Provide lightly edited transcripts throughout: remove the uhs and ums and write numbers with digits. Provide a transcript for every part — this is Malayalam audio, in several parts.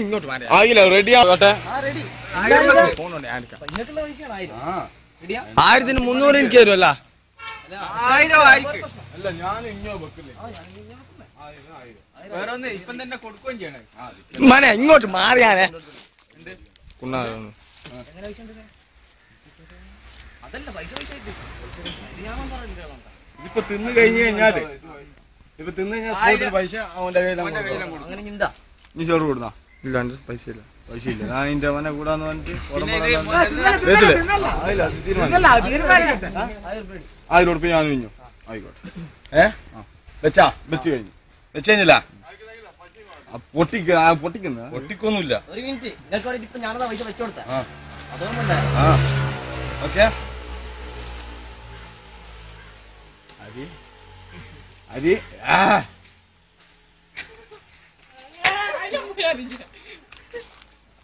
ഇങ്ങോട്ട് ആയില്ല റെഡി ആവട്ടെ 1300 എനിക്ക് തരുമല്ല മനെ ഇങ്ങോട്ട് മാറിയാനേ ഇപ്പൊ തിന്നു കഴിഞ്ഞു കഴിഞ്ഞാല് പൈസ അവന്റെ കയ്യിലാണ് നീ ചോറ് കൊടുന്നാ ഇല്ലാണ്ട് പൈസ ഇല്ല ഞാൻ അതിന്റെ അവനെ കൂടാന്ന് പറഞ്ഞിട്ട് 1000 ഉറുപ്പിക ഞാൻ കഴിഞ്ഞു ആയിക്കോട്ടെ വെച്ച് കഴിഞ്ഞു വെച്ച് കഴിഞ്ഞില്ല പൊട്ടിക്കൊന്നുമില്ല ഓക്കെ അരി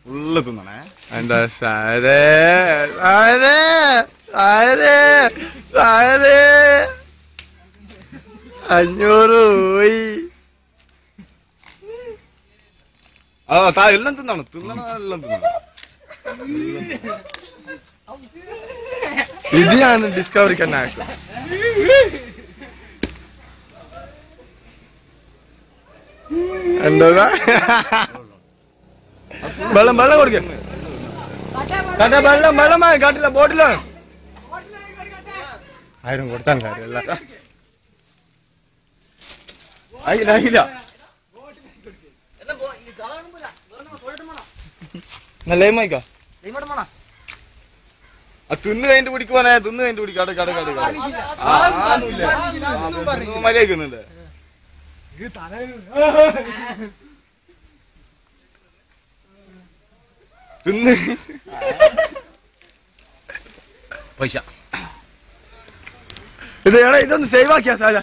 ഉള്ള തിന്നണേ എന്താ സാരേ 500 പോയി എല്ലാം തിന്നണം എല്ലാം തിന്നണം ഇത് ഞാൻ ഡിസ്കവറിക്ക് തന്നെ ആക്കും എന്താ വെള്ളം കൊടുക്ക വെള്ളം കാട്ടില്ല ബോട്ടിലാണ് 1000 കൊടുത്താൽ കാര്യമല്ല ആയില്ല ലൈമായിക്കോ തിന്ന് കഴിഞ്ഞിട്ട് പിടിക്കുവാനേ തിന്ന് കഴിഞ്ഞിട്ട് പിടിക്കാ മര്യാദക്കുന്നുണ്ട് തിന്ന് പൈസ ഇതൊന്ന് സേവ് ആക്കിയാ സാല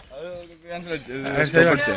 ക്യാൻസൽ അടിച്ചു